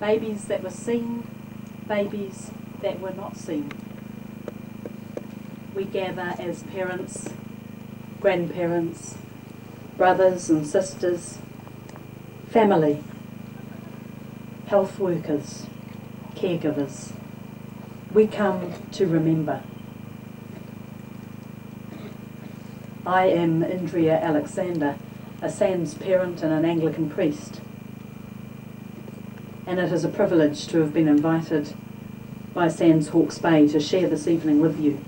babies that were seen, babies that were not seen. We gather as parents, grandparents, brothers and sisters, family, health workers, caregivers. We come to remember. I am Indria Alexander, a SANS parent and an Anglican priest, and it is a privilege to have been invited by SANS Hawke's Bay to share this evening with you.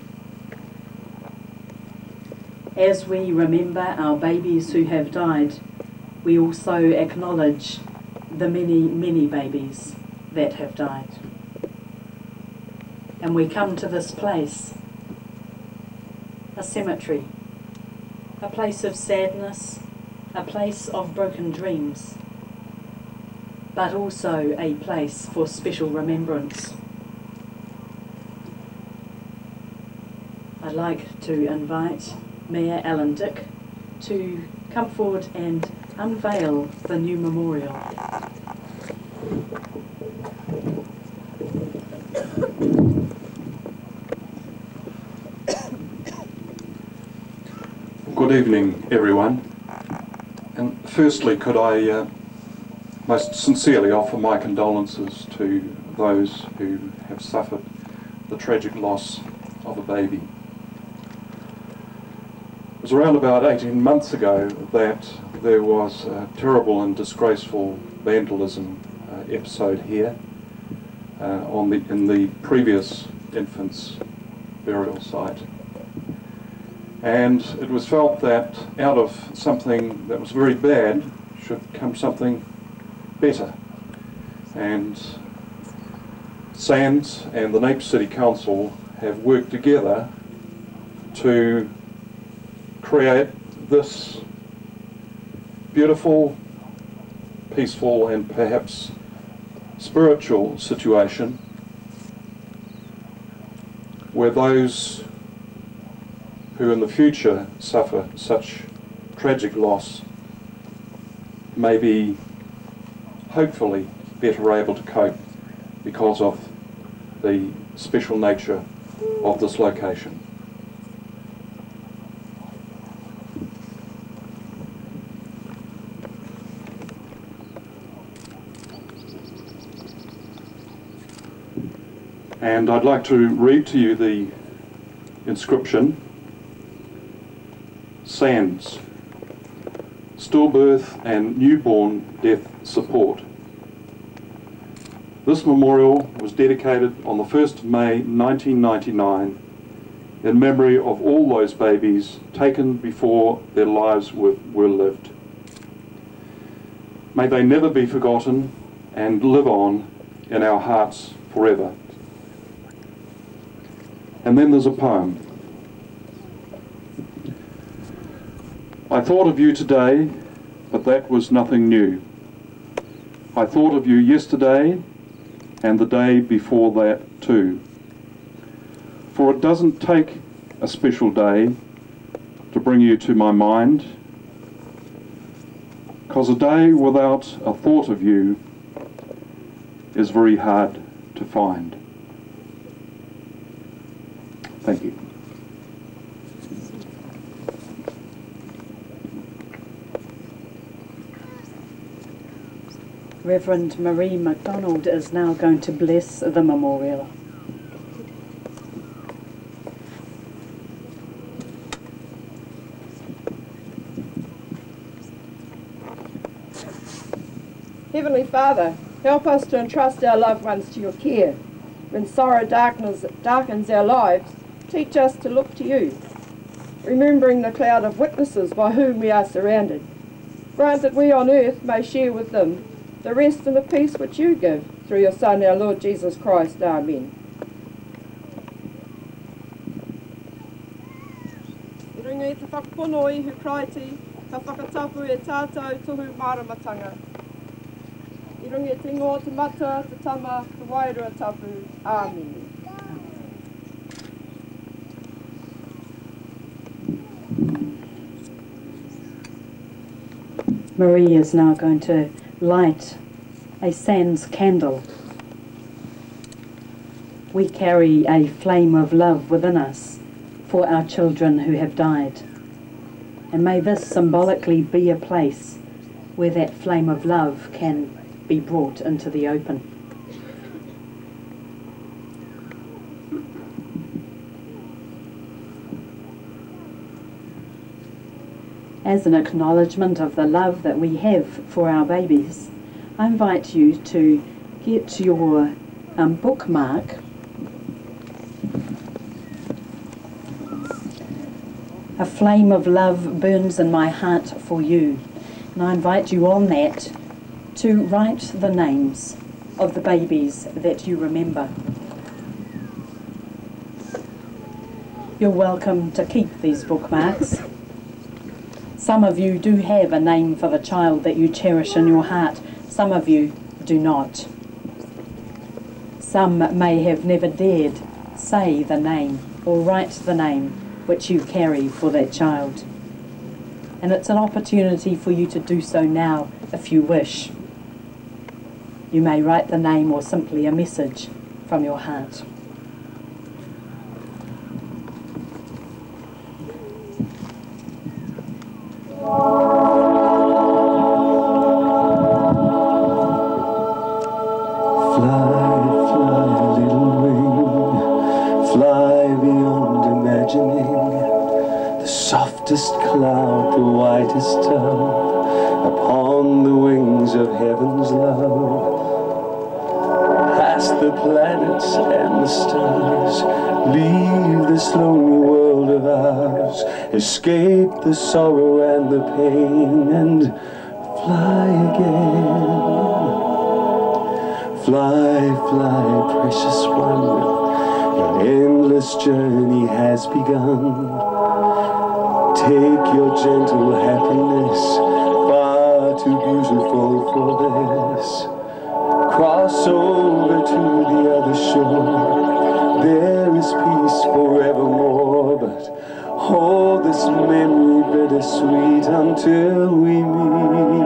As we remember our babies who have died, we also acknowledge the many, many babies that have died. And we come to this place, a cemetery, a place of sadness, a place of broken dreams, but also a place for special remembrance. I'd like to invite Mayor Alan Dick to come forward and unveil the new memorial. Good evening, everyone. And firstly, could I most sincerely offer my condolences to those who have suffered the tragic loss of a baby. It was around about 18 months ago that there was a terrible and disgraceful vandalism episode here in the previous infant's burial site. And it was felt that out of something that was very bad should come something better. And SANS and the Napier City Council have worked together to create this beautiful, peaceful and perhaps spiritual situation where those who in the future suffer such tragic loss may be hopefully better able to cope because of the special nature of this location. And I'd like to read to you the inscription. SANS, Stillbirth and Newborn Death Support. This memorial was dedicated on the 1st of May 1999 in memory of all those babies taken before their lives were lived. May they never be forgotten and live on in our hearts forever. And then there's a poem. I thought of you today, but that was nothing new. I thought of you yesterday and the day before that too. For it doesn't take a special day to bring you to my mind, 'cause a day without a thought of you is very hard to find. Thank you. Reverend Marie MacDonald is now going to bless the memorial. Heavenly Father, help us to entrust our loved ones to your care. When sorrow darkens our lives, teach us to look to you, remembering the cloud of witnesses by whom we are surrounded. Grant that we on earth may share with them the rest and the peace which you give, through your Son, our Lord Jesus Christ. Amen. I runga i te whakapono I hukraiti, ka whakatapu e tātou tohu māramatanga. I runga i te ingoa te mata, te tama, te wairua tapu. Amen. Marie is now going to light a sans candle. We carry a flame of love within us for our children who have died. And may this symbolically be a place where that flame of love can be brought into the open. As an acknowledgement of the love that we have for our babies, I invite you to get your bookmark. A flame of love burns in my heart for you. And I invite you on that to write the names of the babies that you remember. You're welcome to keep these bookmarks. Some of you do have a name for the child that you cherish in your heart. Some of you do not. Some may have never dared say the name or write the name which you carry for that child. And it's an opportunity for you to do so now if you wish. You may write the name or simply a message from your heart. Cloud, the whitest dove, upon the wings of heaven's love. Past the planets and the stars, leave this lonely world of ours, escape the sorrow and the pain, and fly again. Fly, fly, precious one, your endless journey has begun. Take your gentle happiness, far too beautiful for this. Cross over to the other shore, there is peace forevermore. But hold this memory bittersweet until we meet.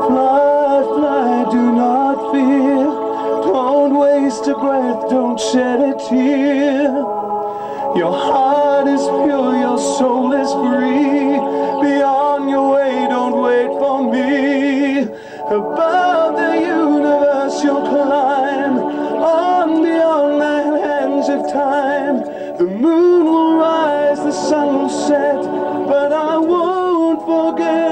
Fly, fly, do not fear, don't waste a breath, don't shed a tear. Your heart is pure, your soul is free. Be on your way, don't wait for me. Above the universe you'll climb, on beyond the hands of time. The moon will rise, the sun will set, but I won't forget.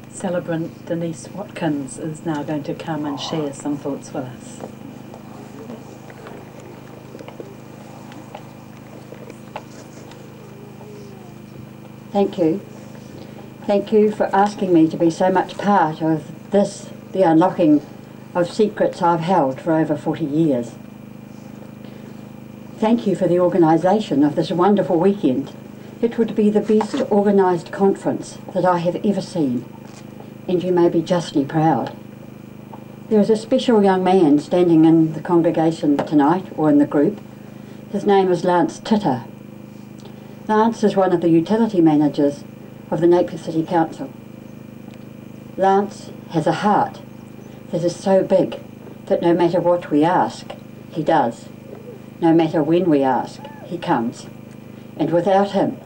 Celebrant Denise Watkins is now going to come and share some thoughts with us. Thank you. Thank you for asking me to be so much part of this, the unlocking of secrets I've held for over 40 years. Thank you for the organisation of this wonderful weekend. It would be the best organised conference that I have ever seen, and you may be justly proud. There is a special young man standing in the congregation tonight, or in the group. His name is Lance Titter. Lance is one of the utility managers of the Napier City Council. Lance has a heart that is so big that no matter what we ask, he does. No matter when we ask, he comes. And without him,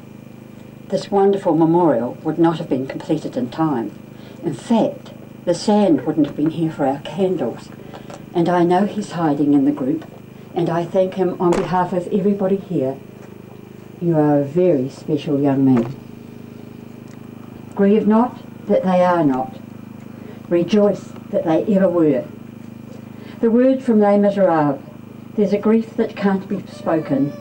this wonderful memorial would not have been completed in time. In fact, the sand wouldn't have been here for our candles. And I know he's hiding in the group, and I thank him on behalf of everybody here. You are a very special young man. Grieve not that they are not. Rejoice that they ever were. The word from Les Miserables, there's a grief that can't be spoken,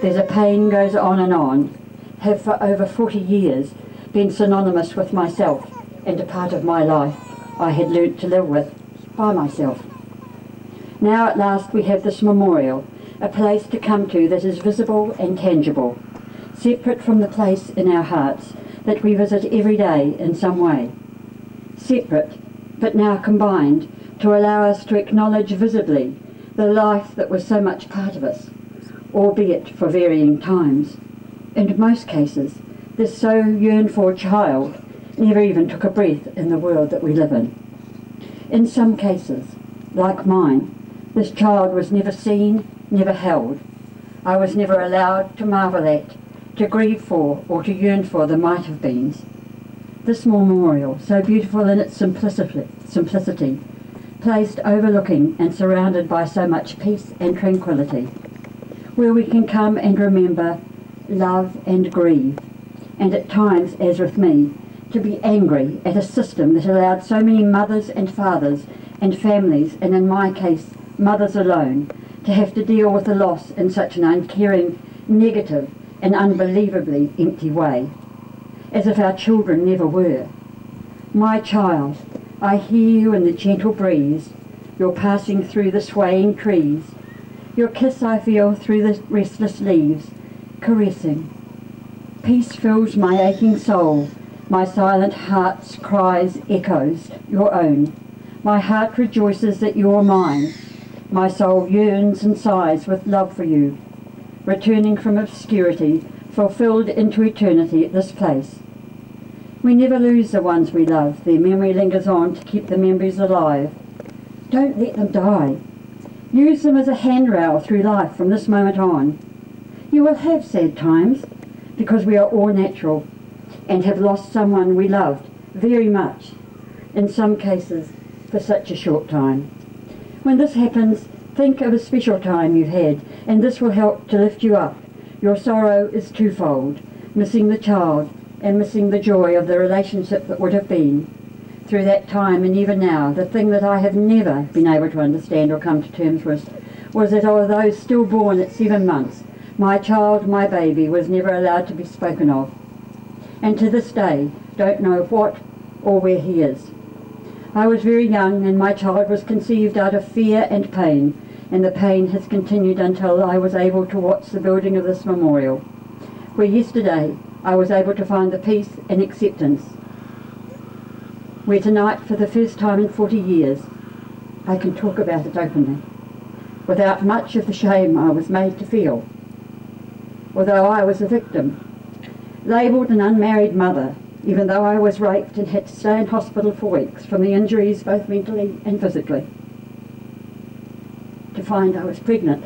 there's a pain goes on, have for over 40 years been synonymous with myself and a part of my life I had learnt to live with by myself. Now at last we have this memorial, a place to come to that is visible and tangible, separate from the place in our hearts that we visit every day in some way. Separate, but now combined to allow us to acknowledge visibly the life that was so much part of us, albeit for varying times. In most cases, this so yearned-for child never even took a breath in the world that we live in. In some cases, like mine, this child was never seen, never held. I was never allowed to marvel at, to grieve for, or to yearn for the might-have-beens. This memorial, so beautiful in its simplicity, placed overlooking and surrounded by so much peace and tranquility, where we can come and remember, love and grieve, and at times, as with me, to be angry at a system that allowed so many mothers and fathers and families, and in my case, mothers alone, to have to deal with the loss in such an uncaring, negative and unbelievably empty way, as if our children never were. My child, I hear you in the gentle breeze, you're passing through the swaying trees, your kiss I feel through the restless leaves, caressing. Peace fills my aching soul, my silent heart's cries echoes your own. My heart rejoices that you're mine, my soul yearns and sighs with love for you, returning from obscurity, fulfilled into eternity at this place. We never lose the ones we love, their memory lingers on to keep the memories alive. Don't let them die. Use them as a handrail through life from this moment on. You will have sad times, because we are all natural, and have lost someone we loved very much, in some cases for such a short time. When this happens, think of a special time you've had, and this will help to lift you up. Your sorrow is twofold, missing the child and missing the joy of the relationship that would have been. Through that time and even now, the thing that I have never been able to understand or come to terms with was that although still born at 7 months, my child, my baby, was never allowed to be spoken of. And to this day, don't know what or where he is. I was very young and my child was conceived out of fear and pain, and the pain has continued until I was able to watch the building of this memorial, where yesterday I was able to find the peace and acceptance, where tonight, for the first time in 40 years, I can talk about it openly, without much of the shame I was made to feel. Although I was a victim, labelled an unmarried mother, even though I was raped and had to stay in hospital for weeks from the injuries both mentally and physically, to find I was pregnant,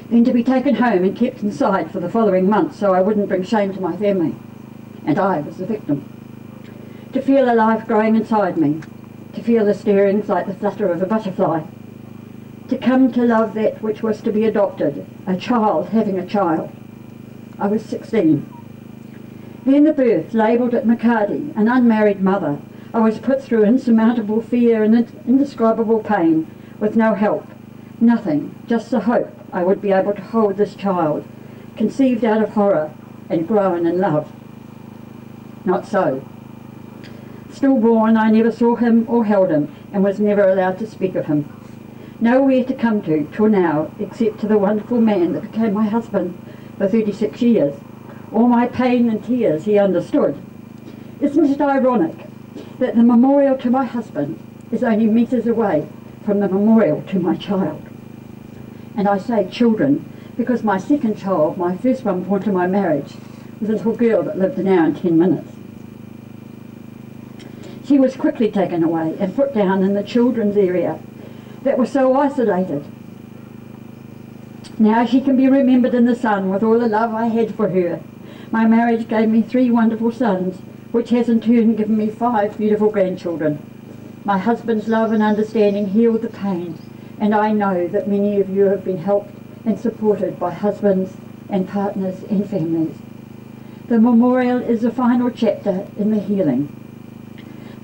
then to be taken home and kept inside for the following month so I wouldn't bring shame to my family, and I was the victim. To feel a life growing inside me, to feel the stirrings like the flutter of a butterfly, to come to love that which was to be adopted, a child having a child. I was 16. Then the birth, labelled at Makadi, an unmarried mother. I was put through insurmountable fear and indescribable pain, with no help, nothing, just the hope I would be able to hold this child, conceived out of horror and grown in love. Not so. Stillborn, I never saw him or held him, and was never allowed to speak of him. Nowhere to come to till now, except to the wonderful man that became my husband for 36 years. All my pain and tears he understood. Isn't it ironic that the memorial to my husband is only metres away from the memorial to my child? And I say children because my second child, my first one born to my marriage, was a little girl that lived an hour and 10 minutes. She was quickly taken away and put down in the children's area that was so isolated. Now she can be remembered in the sun with all the love I had for her. My marriage gave me 3 wonderful sons, which has in turn given me 5 beautiful grandchildren. My husband's love and understanding healed the pain and I know that many of you have been helped and supported by husbands and partners and families. The memorial is the final chapter in the healing.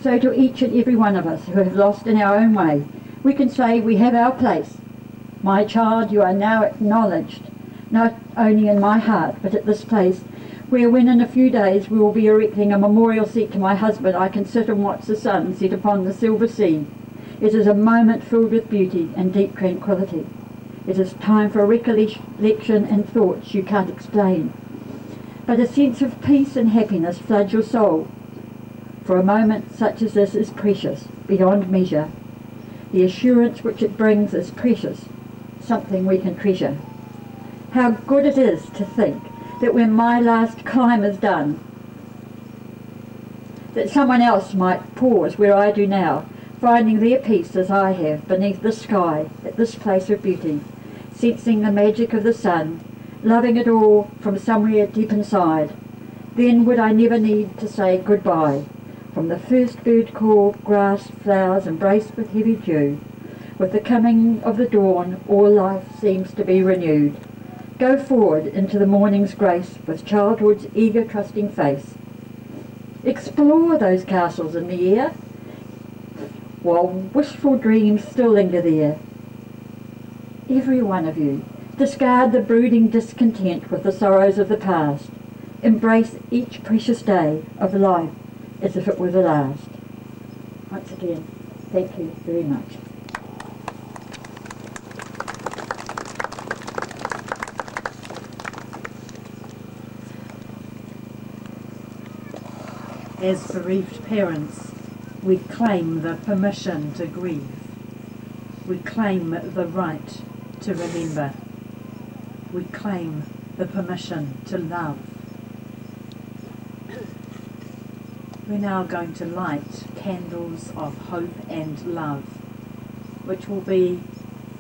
So to each and every one of us who have lost in our own way, we can say we have our place. My child, you are now acknowledged, not only in my heart, but at this place, where when in a few days we will be erecting a memorial seat to my husband, I can sit and watch the sun set upon the silver sea. It is a moment filled with beauty and deep tranquility. It is time for recollection and thoughts you can't explain. But a sense of peace and happiness floods your soul. For a moment such as this is precious, beyond measure. The assurance which it brings is precious, something we can treasure. How good it is to think that when my last climb is done, that someone else might pause where I do now, finding their peace as I have beneath the sky at this place of beauty, sensing the magic of the sun, loving it all from somewhere deep inside. Then would I never need to say goodbye. From the first bird call, grass, flowers embraced with heavy dew, with the coming of the dawn, all life seems to be renewed. Go forward into the morning's grace with childhood's eager, trusting face. Explore those castles in the air, while wishful dreams still linger there. Every one of you, discard the brooding discontent with the sorrows of the past. Embrace each precious day of life as if it were the last. Once again, thank you very much. As bereaved parents, we claim the permission to grieve. We claim the right to remember. We claim the permission to love. We're now going to light candles of hope and love, which will be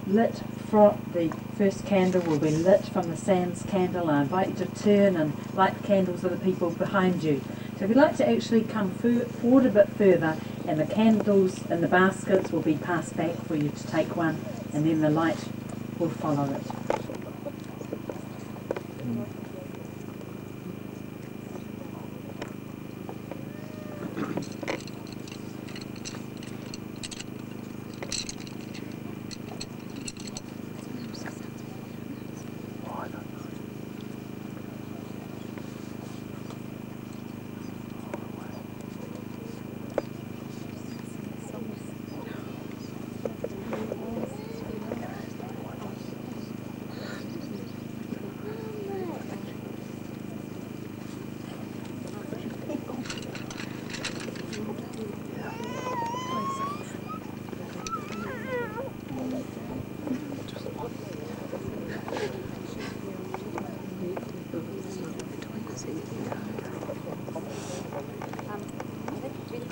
lit from the first candle will be lit from the Sands candle. I invite you to turn and light the candles of the people behind you. So if you'd like to actually come forward a bit further, and the candles and the baskets will be passed back for you to take one, and then the light will follow it.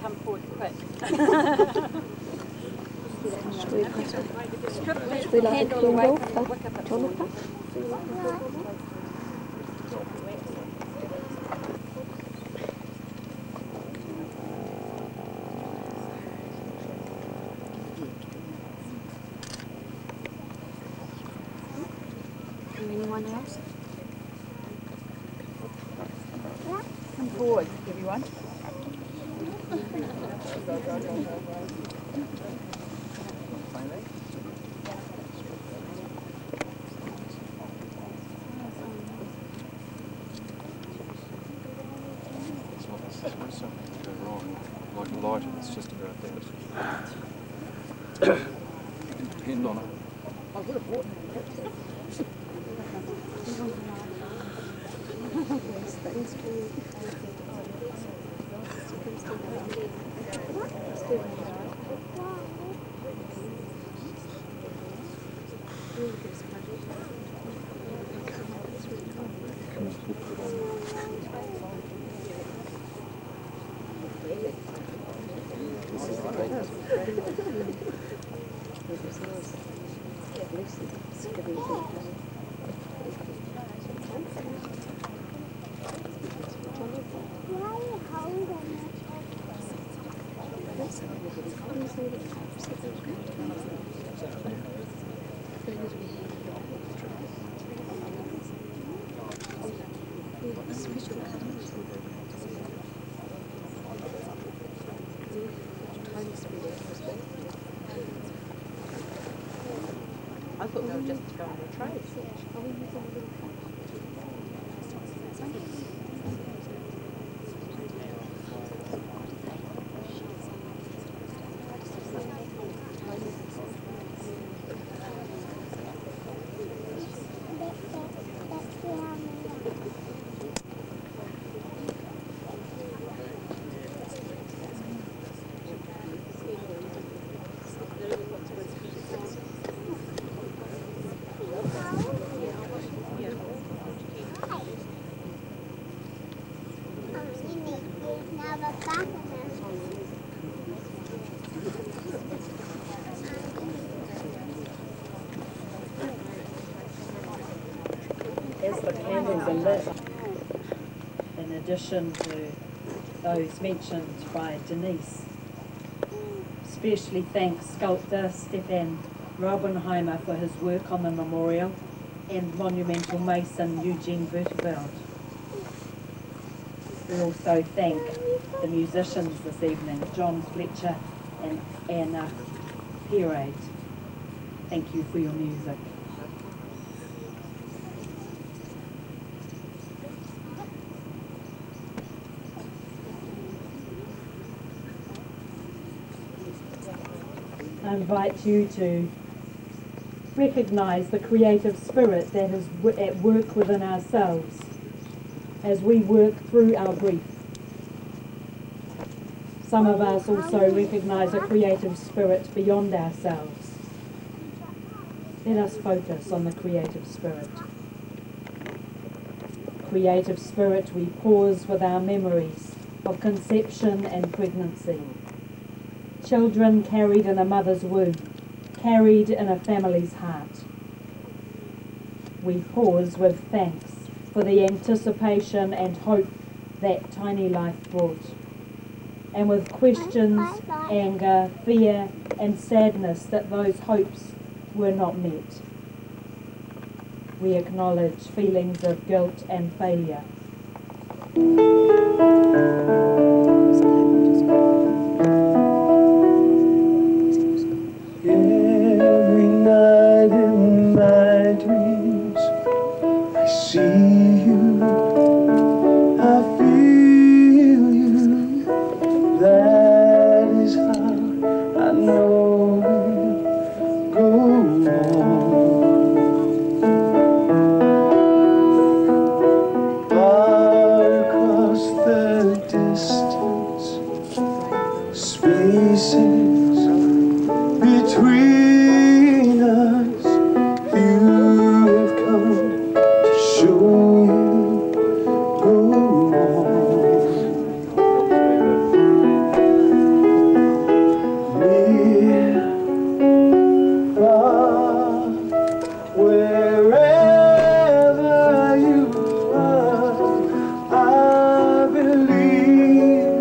Come forward quick. Strip the candle away from the wick of it. Anyone else? Come forward, everyone. Something to go wrong, like a lighter, it's just about that. You can depend on it. I would have bought I thought they were just to go on a trade. As the candles are lit, in addition to those mentioned by Denise, especially thanks sculptor Stefan Raubenheimer for his work on the memorial and monumental mason Eugene Verteveld. We also thank the musicians this evening, John Fletcher and Anna Perade. Thank you for your music. I invite you to recognise the creative spirit that is at work within ourselves as we work through our grief. Some of us also recognise a creative spirit beyond ourselves. Let us focus on the creative spirit. Creative spirit, we pause with our memories of conception and pregnancy. Children carried in a mother's womb, carried in a family's heart. We pause with thanks for the anticipation and hope that tiny life brought, and with questions, anger, fear, and sadness that those hopes were not met. We acknowledge feelings of guilt and failure. Every night in my dreams, I see you, I feel you. That is how I know we'll go on. Far across the distance, spaces between us, you have come to show you go on. Near, far, wherever you are, I believe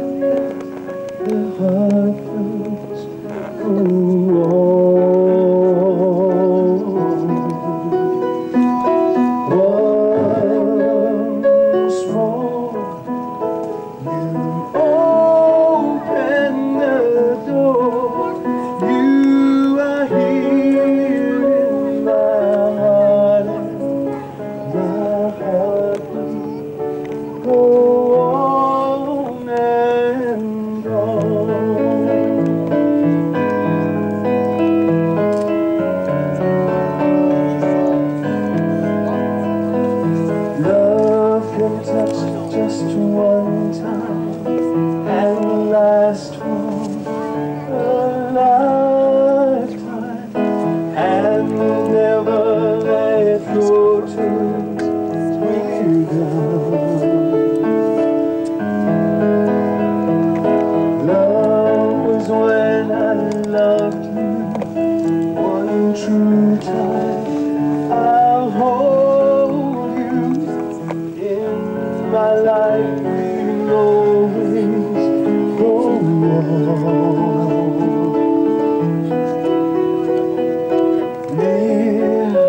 the heart flows go once more. You open the door. You are here in my heart, and my heart will go on and on. Love can touch just one time and last for a lifetime, and never let go till we're done. Love was when I loved you one true time. I'll hold you in my life, we'll always go on. Near,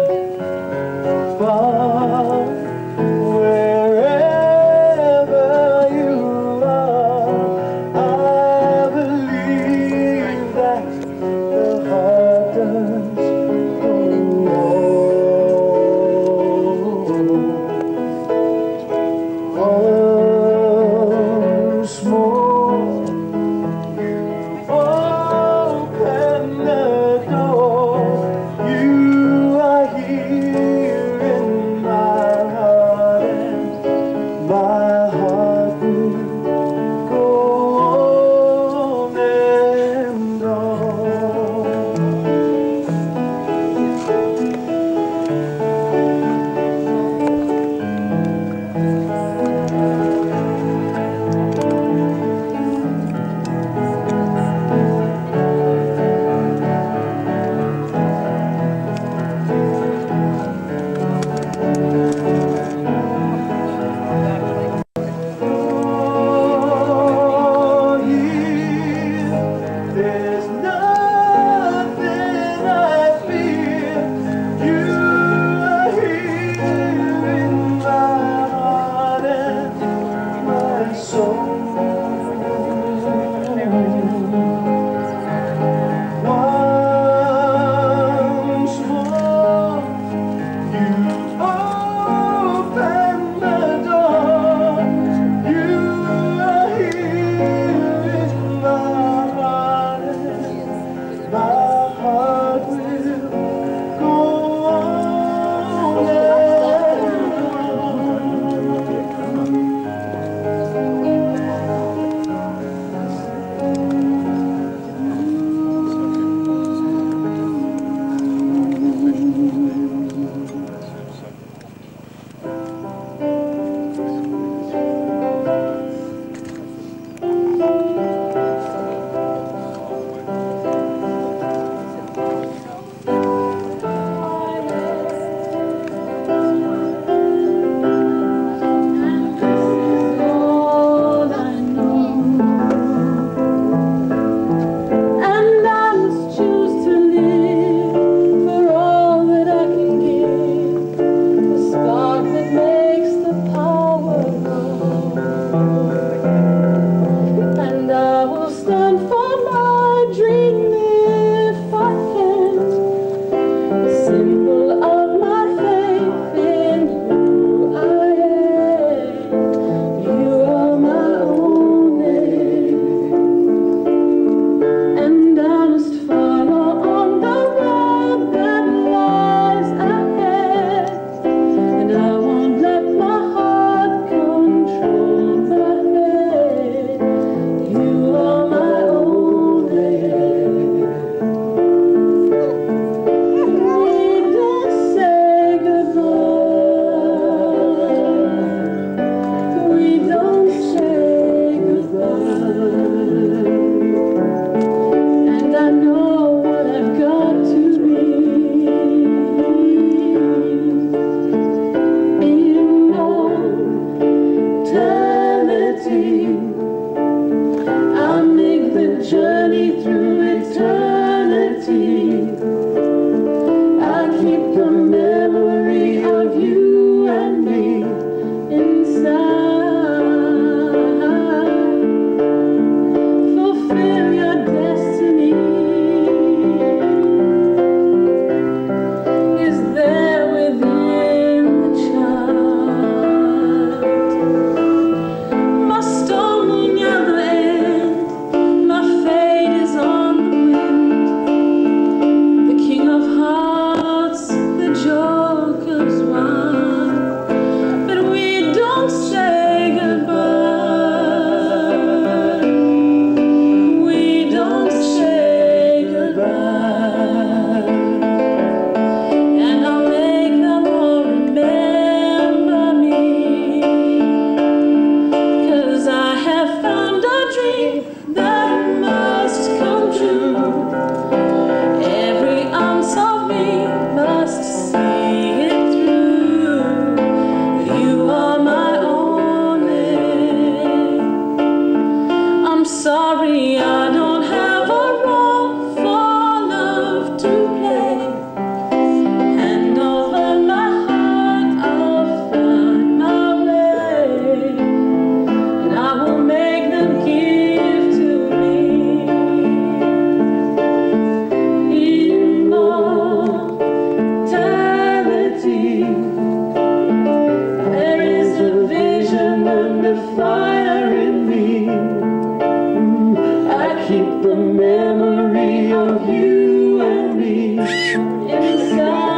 inside.